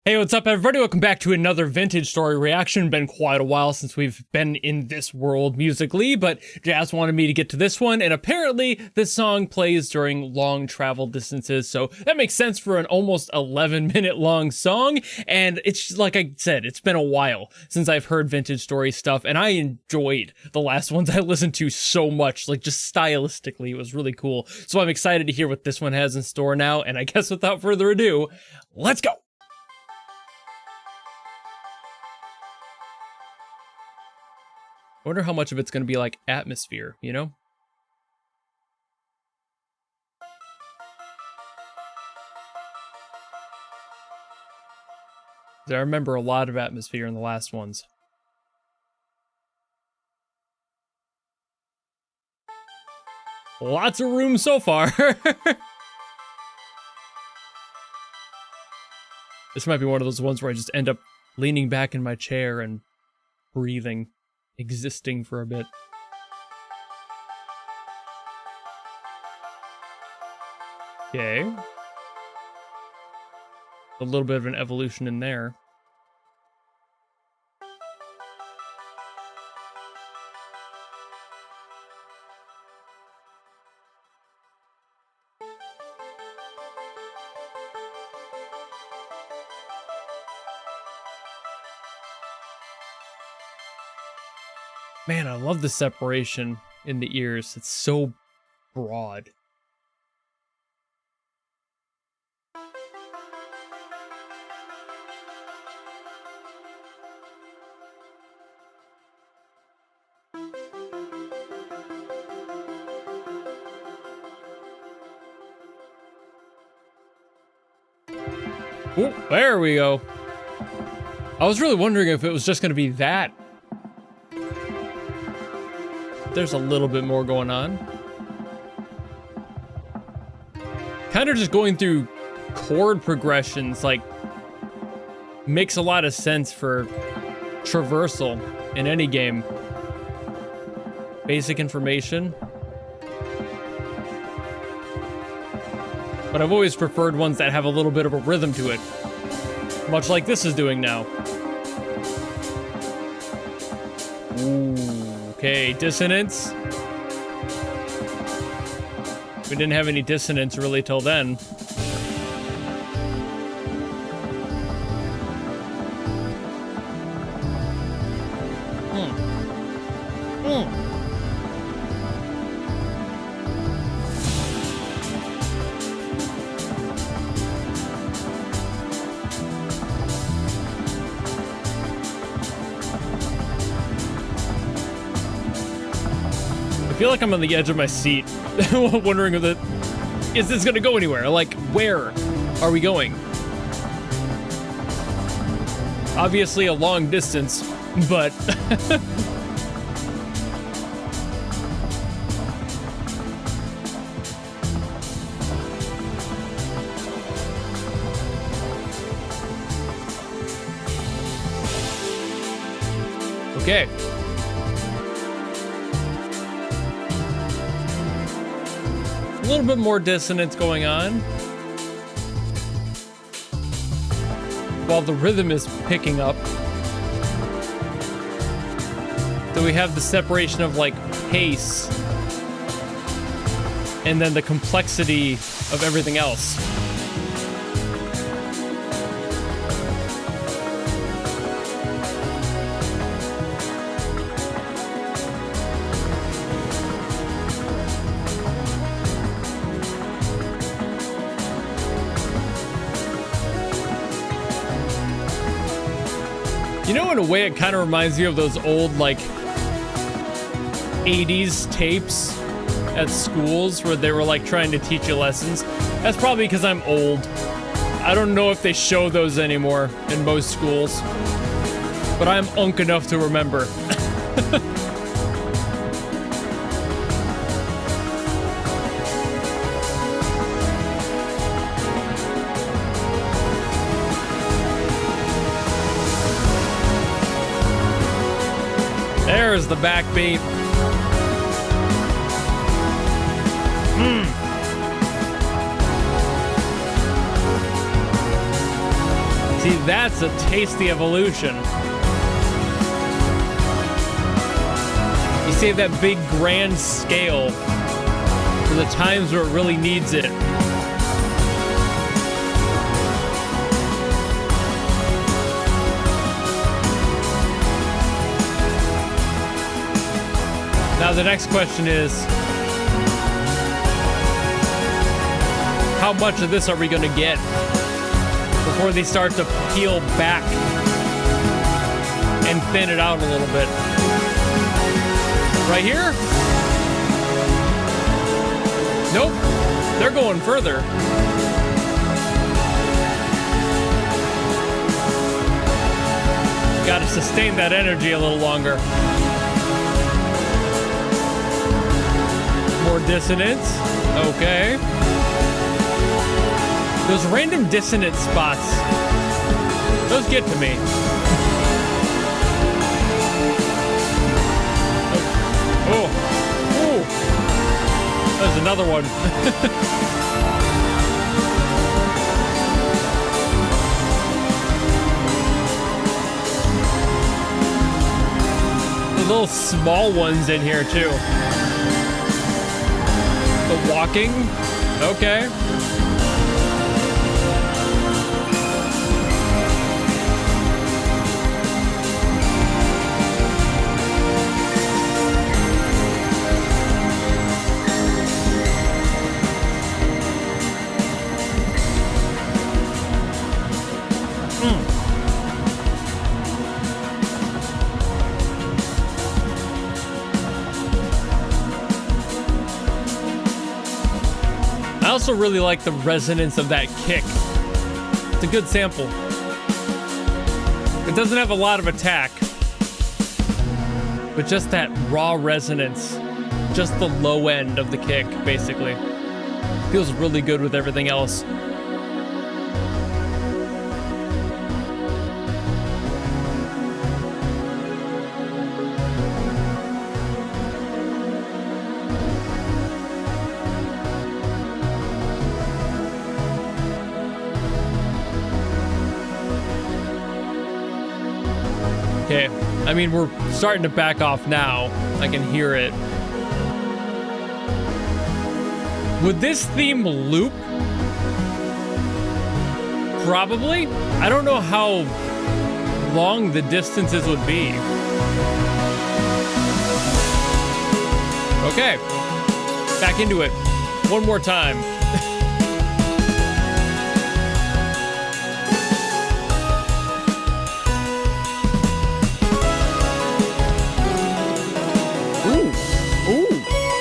Hey, what's up, everybody? Welcome back to another vintage story reaction. Been quite a while since we've been in this world musically, but Jazz wanted me to get to this one, and apparently this song plays during long travel distances, so that makes sense for an almost 11-minute long song, and it's like I said, it's been a while since I've heard vintage story stuff, and I enjoyed the last ones I listened to so much, like just stylistically, it was really cool. So I'm excited to hear what this one has in store now, and I guess without further ado, let's go! I wonder how much of it's going to be like atmosphere, you know? I remember a lot of atmosphere in the last ones. Lots of room so far. This might be one of those ones where I just end up leaning back in my chair and breathing. Existing for a bit. Okay. A little bit of an evolution in there. Man, I love the separation in the ears. It's so broad. Ooh, there we go. I was really wondering if it was just going to be that. There's a little bit more going on. Kind of just going through chord progressions, like, makes a lot of sense for traversal in any game. Basic information. But I've always preferred ones that have a little bit of a rhythm to it. Much like this is doing now. Ooh. Okay, dissonance. We didn't have any dissonance really till then. I feel like I'm on the edge of my seat, wondering if is this gonna go anywhere? Like, where are we going? Obviously a long distance, but... Okay. A little bit more dissonance going on, while the rhythm is picking up. So we have the separation of like pace and then the complexity of everything else. You know, in a way, it kind of reminds me of those old, like, 80s tapes at schools where they were, like, trying to teach you lessons. That's probably because I'm old. I don't know if they show those anymore in most schools. But I'm unk enough to remember. There's the backbeat. See, that's a tasty evolution. You save that big grand scale for the times where it really needs it. Now the next question is, how much of this are we going to get before they start to peel back and thin it out a little bit? Right here? Nope. They're going further. Got to sustain that energy a little longer. More dissonance. Okay. Those random dissonance spots, those get to me. Oh. Oh. There's another one. There's little small ones in here too. The walking. Okay. I also really like the resonance of that kick. It's a good sample. It doesn't have a lot of attack, but just that raw resonance, just the low end of the kick, basically. Feels really good with everything else. Okay, I mean, we're starting to back off now. I can hear it. Would this theme loop? Probably. I don't know how long the distances would be. Okay, back into it. One more time.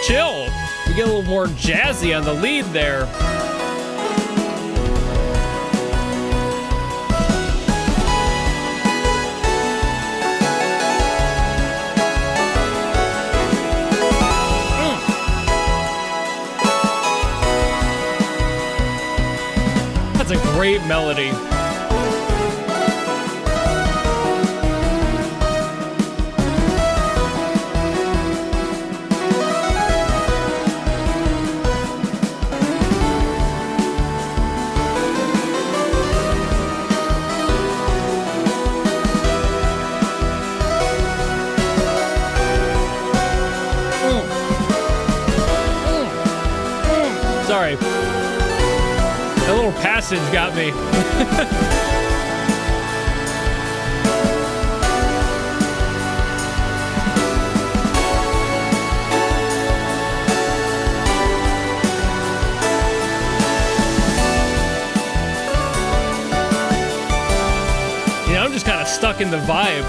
Chill. We get a little more jazzy on the lead there. That's a great melody. Sorry. That little passage got me. You know, I'm just kind of stuck in the vibe.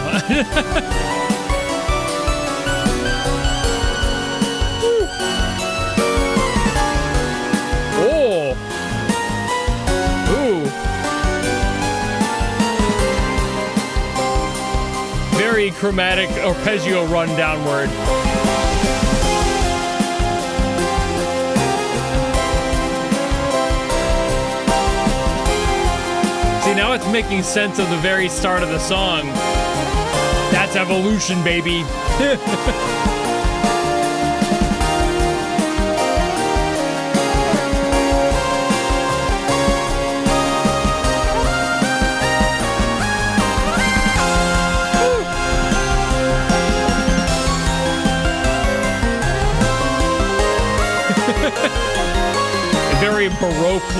Very chromatic arpeggio run downward. See, now it's making sense of the very start of the song. That's evolution, baby.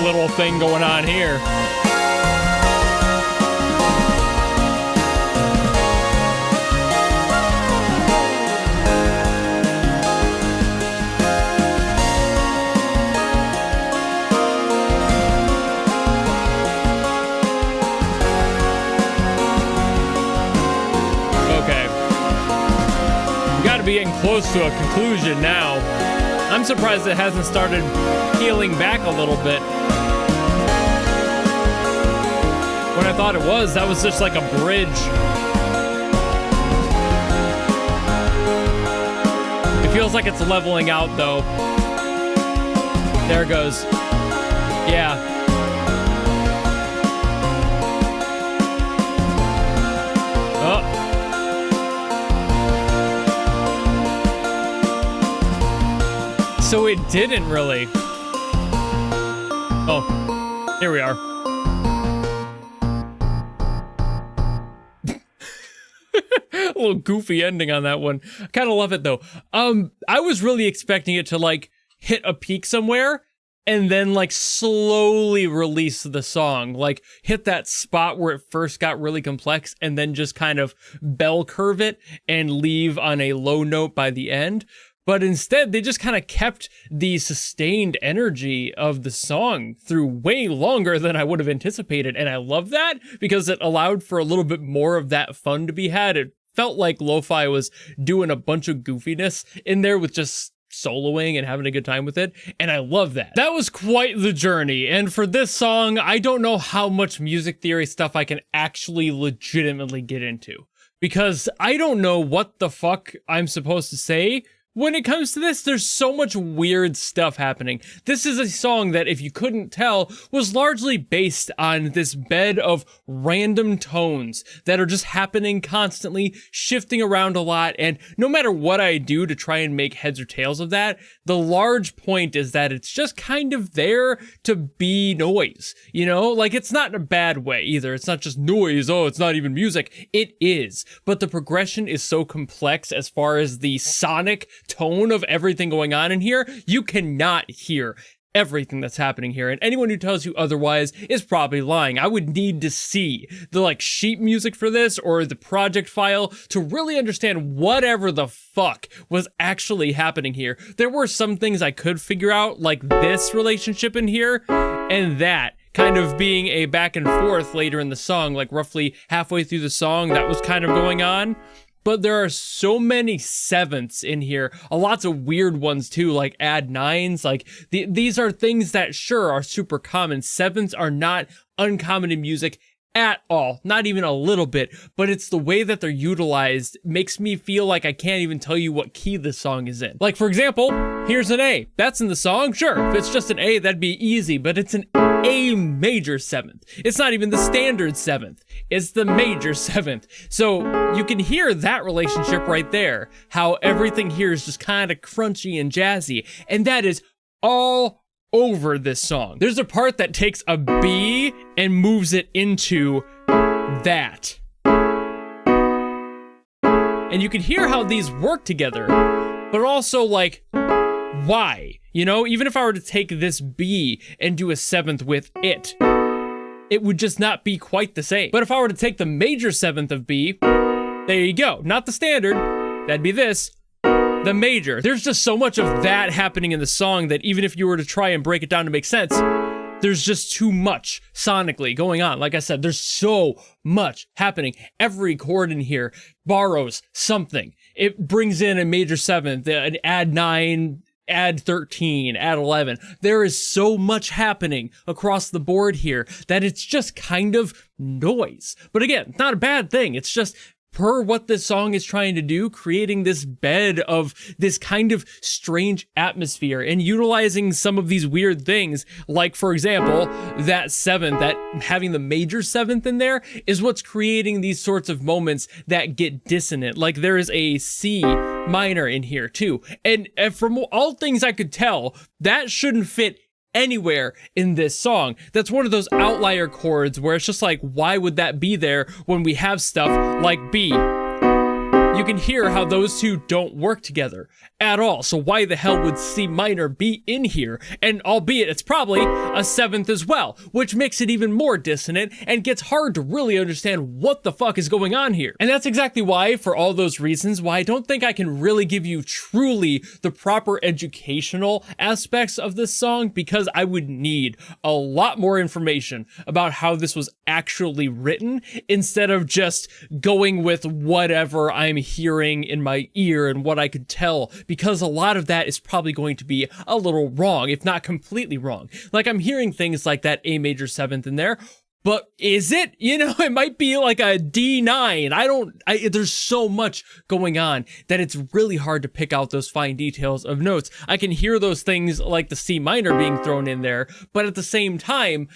little thing going on here. Be getting close to a conclusion now. I'm surprised it hasn't started peeling back a little bit. When I thought it was, that was just like a bridge. It feels like it's leveling out though. There it goes. Yeah. Oh. So it didn't really. Oh, here we are. A little goofy ending on that one. I kind of love it though. I was really expecting it to like hit a peak somewhere and then like slowly release the song, like hit that spot where it first got really complex and then just kind of bell curve it and leave on a low note by the end. But instead, they just kind of kept the sustained energy of the song through way longer than I would have anticipated. And I love that because it allowed for a little bit more of that fun to be had. It felt like lo-fi was doing a bunch of goofiness in there with just soloing and having a good time with it. And I love that. That was quite the journey. And for this song, I don't know how much music theory stuff I can actually legitimately get into. Because I don't know what the fuck I'm supposed to say. When it comes to this, there's so much weird stuff happening. This is a song that, if you couldn't tell, was largely based on this bed of random tones that are just happening constantly, shifting around a lot, and no matter what I do to try and make heads or tails of that, the large point is that it's just kind of there to be noise, you know? Like, it's not in a bad way either. It's not just noise, oh, it's not even music. It is, but the progression is so complex as far as the sonic tone of everything going on in here. You cannot hear everything that's happening here, and anyone who tells you otherwise is probably lying. I would need to see the like sheet music for this or the project file to really understand whatever the fuck was actually happening here. There were some things I could figure out, like this relationship in here and that kind of being a back and forth later in the song, like roughly halfway through the song that was kind of going on. But there are so many sevenths in here, lots of weird ones too, like add nines. Like these are things that sure are super common. Sevenths are not uncommon in music at all, not even a little bit, but it's the way that they're utilized makes me feel like I can't even tell you what key this song is in. Like, for example, here's an A. That's in the song. Sure, if it's just an A, that'd be easy, but it's an A major seventh. It's not even the standard seventh. It's the major seventh. So you can hear that relationship right there, how everything here is just kind of crunchy and jazzy, and that is all over this song. There's a part that takes a B and moves it into that. And you can hear how these work together, but also like, why? You know, even if I were to take this B and do a seventh with it, it would just not be quite the same. But if I were to take the major seventh of B, there you go. Not the standard, that'd be this. The major. There's just so much of that happening in the song that even if you were to try and break it down to make sense, there's just too much sonically going on. Like I said, there's so much happening. Every chord in here borrows something. It brings in a major seventh, an add 9, add 13, add 11. There is so much happening across the board here that it's just kind of noise. But again, not a bad thing. It's just per what this song is trying to do, creating this bed of this kind of strange atmosphere and utilizing some of these weird things. Like, for example, that seventh, that having the major seventh in there is what's creating these sorts of moments that get dissonant. Like there is a C minor in here too. And from all things I could tell, that shouldn't fit anywhere in this song. That's one of those outlier chords where it's just like, why would that be there when we have stuff like B? you can hear how those two don't work together at all. So why the hell would C minor be in here? And albeit it's probably a 7th as well, which makes it even more dissonant and gets hard to really understand what the fuck is going on here. And that's exactly why, for all those reasons, why I don't think I can really give you truly the proper educational aspects of this song, because I would need a lot more information about how this was actually written instead of just going with whatever I'm hearing in my ear and what I could tell, because a lot of that is probably going to be a little wrong, if not completely wrong. Like, I'm hearing things like that A major 7th in there, but is it? You know, it might be like a D9. There's so much going on that it's really hard to pick out those fine details of notes. I can hear those things like the C minor being thrown in there, but at the same time,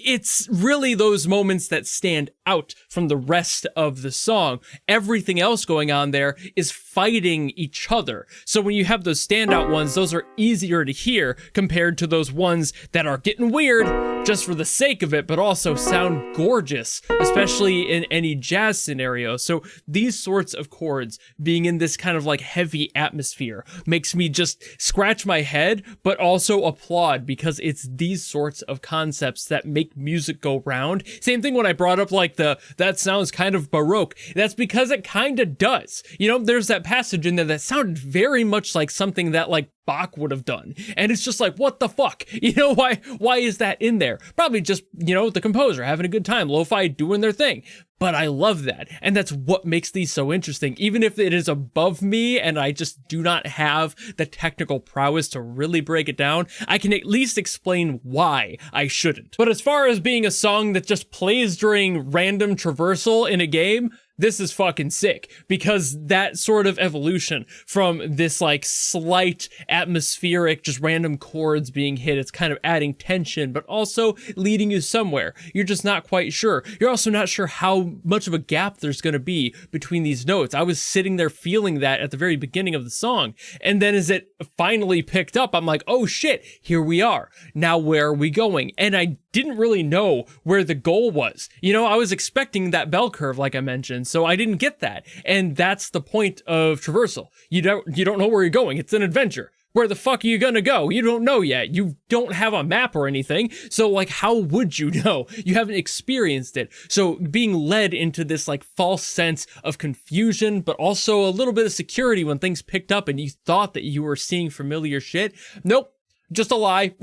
it's really those moments that stand out from the rest of the song. Everything else going on there is fighting each other. So when you have those standout ones, those are easier to hear compared to those ones that are getting weird just for the sake of it, but also sound gorgeous, especially in any jazz scenario. So these sorts of chords being in this kind of like heavy atmosphere makes me just scratch my head, but also applaud, because it's these sorts of concepts that make music go round. Same thing when I brought up like that sounds kind of Baroque. That's because it kind of does. You know, there's that passage in there that sounded very much like something that like Bach would have done. And it's just like, what the fuck? You know, why is that in there? Probably just, you know, the composer having a good time, lo-fi doing their thing. But I love that. And that's what makes these so interesting. Even if it is above me and I just do not have the technical prowess to really break it down, I can at least explain why I shouldn't. But as far as being a song that just plays during random traversal in a game, this is fucking sick, because that sort of evolution from this like slight atmospheric, just random chords being hit, it's kind of adding tension, but also leading you somewhere. You're just not quite sure. You're also not sure how much of a gap there's going to be between these notes. I was sitting there feeling that at the very beginning of the song. And then as it finally picked up, I'm like, oh shit, here we are. Now where are we going? And I didn't really know where the goal was. You know, I was expecting that bell curve, like I mentioned, so I didn't get that. And that's the point of traversal. You don't know where you're going. It's an adventure. Where the fuck are you gonna go? You don't know yet. You don't have a map or anything. So like, how would you know? You haven't experienced it. So being led into this like false sense of confusion, but also a little bit of security when things picked up and you thought that you were seeing familiar shit. Nope. Just a lie.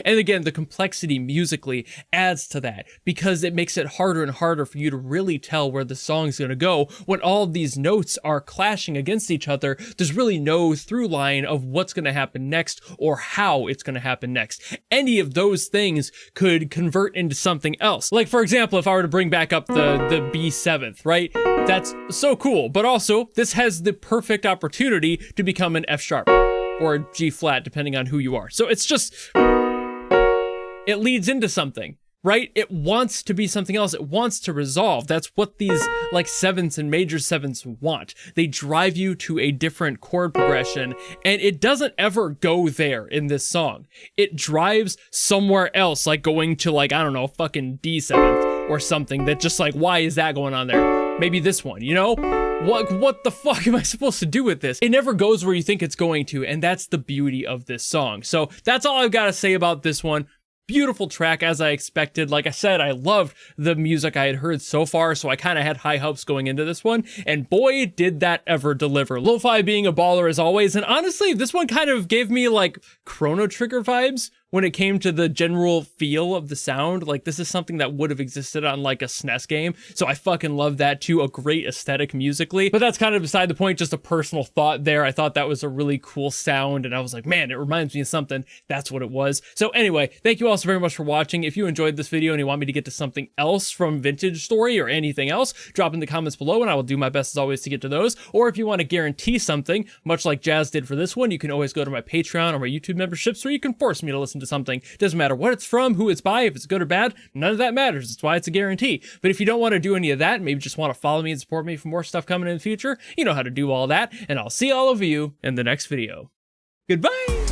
And again, the complexity musically adds to that, because it makes it harder and harder for you to really tell where the song's going to go when all of these notes are clashing against each other. There's really no through line of what's going to happen next or how it's going to happen next. Any of those things could convert into something else. Like, for example, if I were to bring back up the B7th, right? That's so cool. But also, this has the perfect opportunity to become an F sharp. Or a G flat, depending on who you are. So it's just, it leads into something, right? It wants to be something else. It wants to resolve. That's what these like 7ths and major 7ths want. They drive you to a different chord progression, and it doesn't ever go there in this song. It drives somewhere else, like going to like, I don't know, fucking D7th or something that just like, why is that going on there? Maybe this one, you know? What the fuck am I supposed to do with this? It never goes where you think it's going to, and that's the beauty of this song. So that's all I've got to say about this one. Beautiful track, as I expected. Like I said, I loved the music I had heard so far, so I kind of had high hopes going into this one, and boy, did that ever deliver. Lo-fi being a baller as always, and honestly, this one kind of gave me like Chrono Trigger vibes when it came to the general feel of the sound. Like, this is something that would have existed on like a SNES game, so I fucking love that too. A great aesthetic musically, but that's kind of beside the point. Just a personal thought there. I thought that was a really cool sound, and I was like, man, it reminds me of something. That's what it was. So anyway, thank you all so very much for watching. If you enjoyed this video and you want me to get to something else from Vintage Story or anything else, drop in the comments below and I will do my best as always to get to those. Or if you want to guarantee something, much like Jazz did for this one, you can always go to my Patreon or my YouTube memberships, where you can force me to listen to something. Doesn't matter what it's from, who it's by, if it's good or bad, none of that matters. That's why it's a guarantee. But if you don't want to do any of that, maybe just want to follow me and support me for more stuff coming in the future, you know how to do all that, and I'll see all of you in the next video. Goodbye!